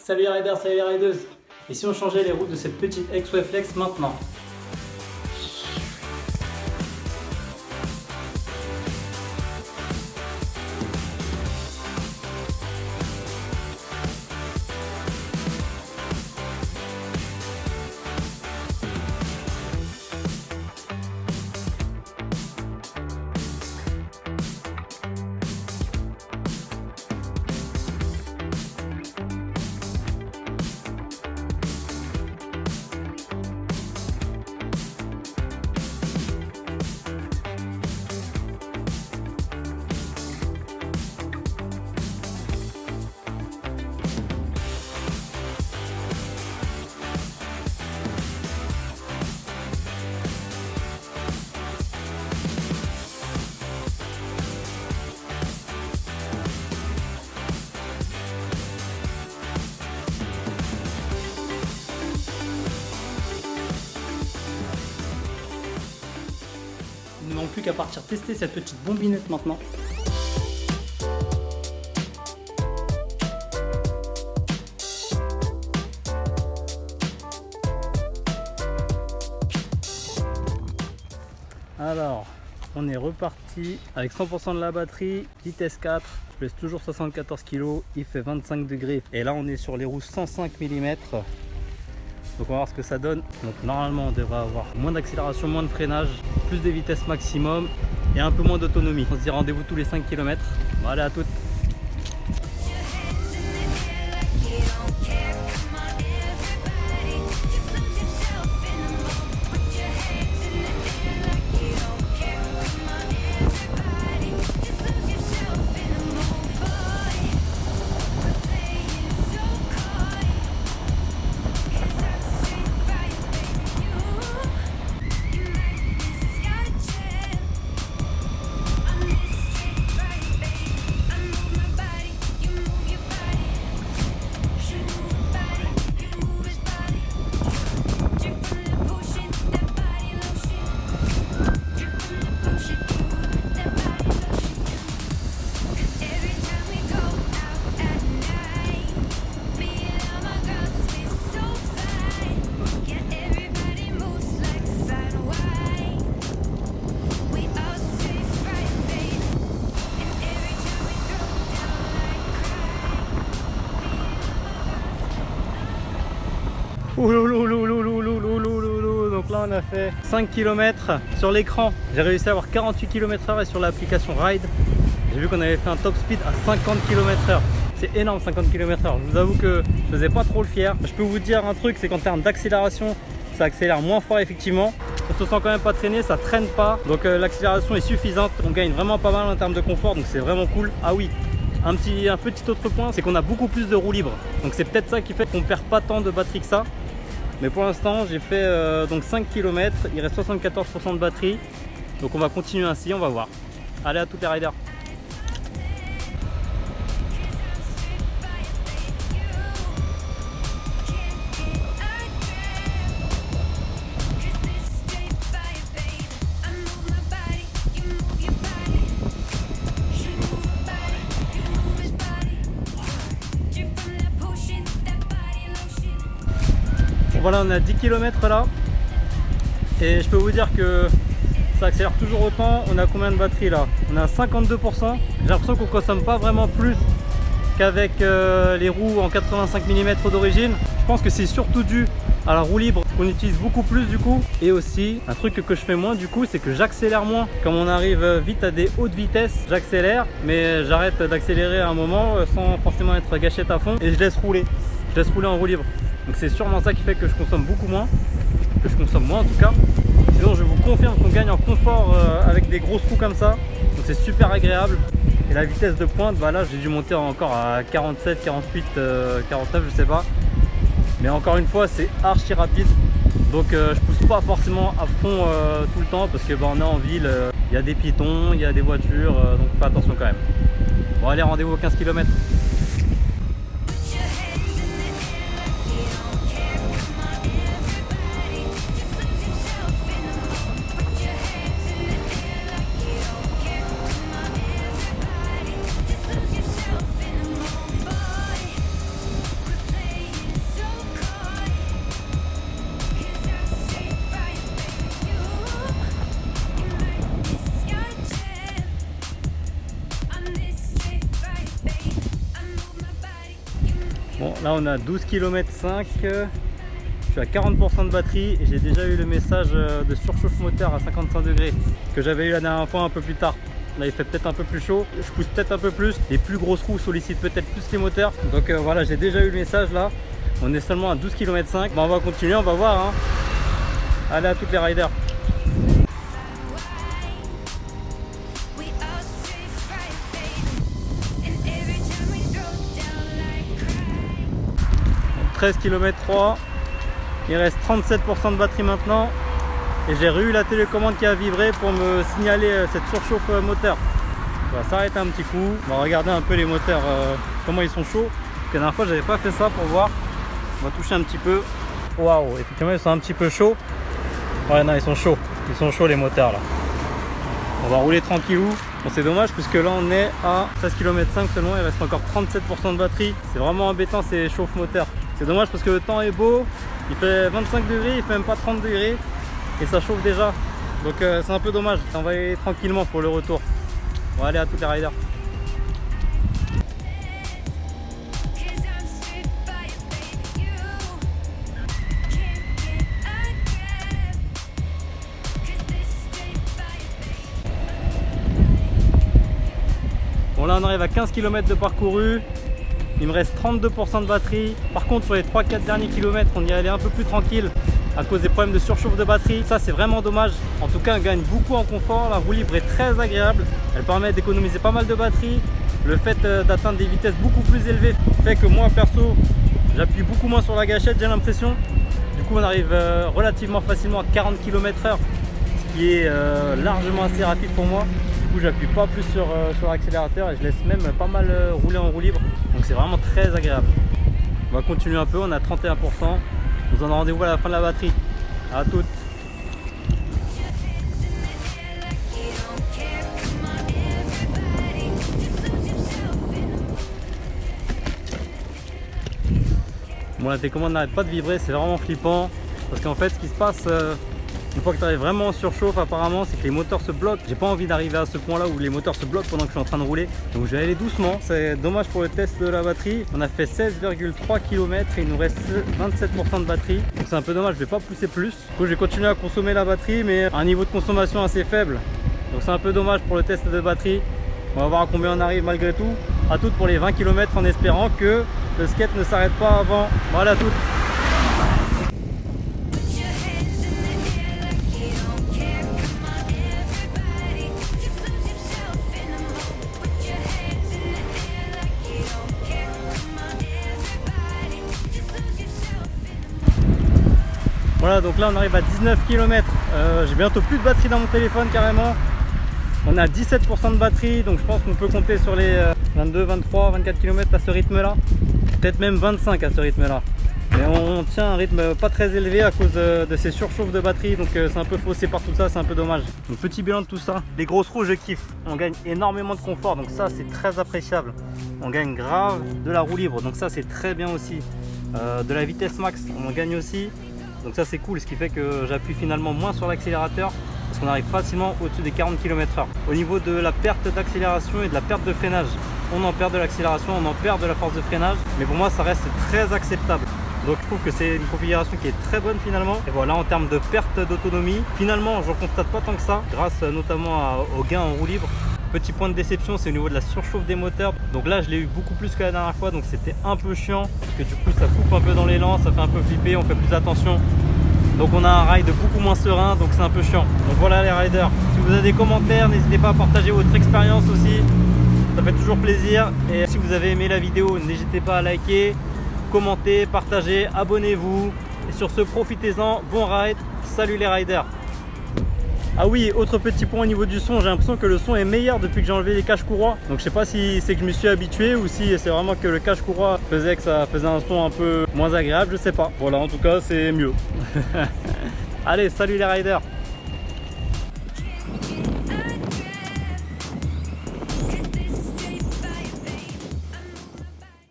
Salut les riders, salut les rideuses. Et si on changeait les roues de cette petite X-Way Flex maintenant? Il ne manque plus qu'à partir tester cette petite bombinette maintenant. Alors, on est reparti avec 100% de la batterie, vitesse 4, je pèse toujours 74 kg, il fait 25 degrés. Et là on est sur les roues 105 mm. Donc on va voir ce que ça donne. Donc normalement on devrait avoir moins d'accélération, moins de freinage, plus de vitesse maximum et un peu moins d'autonomie. On se dit rendez-vous tous les 5 km. Bon, allez, à toutes. Donc là on a fait 5 km sur l'écran, j'ai réussi à avoir 48 km/h et sur l'application Ride, j'ai vu qu'on avait fait un top speed à 50 km/h. C'est énorme 50 km/h, je vous avoue que je faisais pas trop le fier. Je peux vous dire un truc, c'est qu'en termes d'accélération, ça accélère moins fort effectivement. On se sent quand même pas traîner, ça traîne pas, donc l'accélération est suffisante, on gagne vraiment pas mal en termes de confort, donc c'est vraiment cool. Ah oui, un petit autre point, c'est qu'on a beaucoup plus de roues libres, donc c'est peut-être ça qui fait qu'on perd pas tant de batterie que ça. Mais pour l'instant j'ai fait donc 5 km, il reste 74% de batterie, donc on va continuer ainsi, on va voir. Allez, à toutes les riders. Voilà, on a 10 km là et je peux vous dire que ça accélère toujours autant. On a combien de batterie là? On a 52%. J'ai l'impression qu'on consomme pas vraiment plus qu'avec les roues en 85 mm d'origine. Je pense que c'est surtout dû à la roue libre qu'on utilise beaucoup plus du coup. Et aussi un truc que je fais moins du coup, c'est que j'accélère moins. Comme on arrive vite à des hautes vitesses, j'accélère, mais j'arrête d'accélérer à un moment sans forcément être gâchette à fond et je laisse rouler. Je laisse rouler en roue libre. Donc c'est sûrement ça qui fait que je consomme beaucoup moins, que je consomme moins en tout cas. Sinon je vous confirme qu'on gagne en confort avec des grosses roues comme ça. Donc c'est super agréable. Et la vitesse de pointe, bah là j'ai dû monter encore à 47, 48, 49 je sais pas. Mais encore une fois c'est archi rapide. Donc je pousse pas forcément à fond tout le temps parce que bah, on est en ville, il y a des piétons, il y a des voitures, donc fais attention quand même. Bon allez, rendez-vous aux 15 km. Bon, là on a 12 km 5, je suis à 40% de batterie et j'ai déjà eu le message de surchauffe moteur à 55 degrés que j'avais eu la dernière fois un peu plus tard. Là il fait peut-être un peu plus chaud, je pousse peut-être un peu plus, les plus grosses roues sollicitent peut-être plus les moteurs. Donc voilà, j'ai déjà eu le message là, on est seulement à 12 km 5. Bon, on va continuer, on va voir hein. Allez à toutes les riders. 13 km 3, il reste 37% de batterie maintenant et j'ai eu la télécommande qui a vibré pour me signaler cette surchauffe moteur. On va s'arrêter un petit coup, on va regarder un peu les moteurs, comment ils sont chauds. La dernière fois j'avais pas fait ça pour voir, on va toucher un petit peu. Waouh, effectivement ils sont un petit peu chauds. Ouais non, ils sont chauds les moteurs là. On va rouler tranquillou. Bon, c'est dommage puisque là on est à 13 km 5 seulement, il reste encore 37% de batterie. C'est vraiment embêtant ces chauffe moteurs. C'est dommage parce que le temps est beau, il fait 25 degrés, il fait même pas 30 degrés et ça chauffe déjà. Donc c'est un peu dommage. On va aller tranquillement pour le retour. On va aller à toutes les riders. Bon là on arrive à 15 km de parcouru. Il me reste 32% de batterie. Par contre sur les 3-4 derniers kilomètres on y allait un peu plus tranquille à cause des problèmes de surchauffe de batterie. Ça c'est vraiment dommage. En tout cas on gagne beaucoup en confort. La roue libre est très agréable. Elle permet d'économiser pas mal de batterie. Le fait d'atteindre des vitesses beaucoup plus élevées fait que moi perso j'appuie beaucoup moins sur la gâchette, j'ai l'impression. Du coup on arrive relativement facilement à 40 km/h, ce qui est largement assez rapide pour moi. Du coup j'appuie pas plus sur l'accélérateur et je laisse même pas mal rouler en roue libre, donc c'est vraiment très agréable. On va continuer un peu, on a 31%, on se donne rendez-vous à la fin de la batterie. À toutes. Bon, la télécommande n'arrête pas de vibrer, c'est vraiment flippant parce qu'en fait ce qui se passe une fois que tu arrives vraiment en surchauffe apparemment, c'est que les moteurs se bloquent. J'ai pas envie d'arriver à ce point là où les moteurs se bloquent pendant que je suis en train de rouler, donc je vais aller doucement. C'est dommage pour le test de la batterie. On a fait 16,3 km et il nous reste 27% de batterie, donc c'est un peu dommage, je vais pas pousser plus. Du coup je vais continuer à consommer la batterie mais à un niveau de consommation assez faible, donc c'est un peu dommage pour le test de batterie. On va voir à combien on arrive malgré tout. À toutes pour les 20 km en espérant que le skate ne s'arrête pas avant. Voilà tout. Voilà, donc là on arrive à 19 km. J'ai bientôt plus de batterie dans mon téléphone carrément. On a 17% de batterie, donc je pense qu'on peut compter sur les 22, 23, 24 km à ce rythme là. Peut-être même 25 à ce rythme là. Mais on tient un rythme pas très élevé à cause de ces surchauffes de batterie, donc c'est un peu faussé par tout ça, c'est un peu dommage. Donc petit bilan de tout ça, les grosses roues je kiffe, on gagne énormément de confort, donc ça c'est très appréciable. On gagne grave de la roue libre, donc ça c'est très bien aussi. De la vitesse max, on en gagne aussi, donc ça c'est cool, ce qui fait que j'appuie finalement moins sur l'accélérateur parce qu'on arrive facilement au-dessus des 40 km/h. Au niveau de la perte d'accélération et de la perte de freinage, on en perd de l'accélération, on en perd de la force de freinage, mais pour moi ça reste très acceptable. Donc je trouve que c'est une configuration qui est très bonne finalement. Et voilà, en termes de perte d'autonomie, finalement je ne constate pas tant que ça, grâce notamment au gain en roue libre. Petit point de déception, c'est au niveau de la surchauffe des moteurs. Donc là je l'ai eu beaucoup plus que la dernière fois, donc c'était un peu chiant, parce que du coup ça coupe un peu dans l'élan, ça fait un peu flipper, on fait plus attention. Donc on a un ride beaucoup moins serein, donc c'est un peu chiant. Donc voilà les riders, si vous avez des commentaires, n'hésitez pas à partager votre expérience aussi. Ça fait toujours plaisir. Et si vous avez aimé la vidéo, n'hésitez pas à liker, commenter, partager, abonnez-vous. Et sur ce, profitez-en, bon ride, salut les riders. Ah oui, autre petit point au niveau du son, j'ai l'impression que le son est meilleur depuis que j'ai enlevé les caches courroies. Donc je sais pas si c'est que je me suis habitué ou si c'est vraiment que le cache courroie faisait que ça faisait un son un peu moins agréable, je sais pas. Voilà, en tout cas c'est mieux. Allez, salut les riders.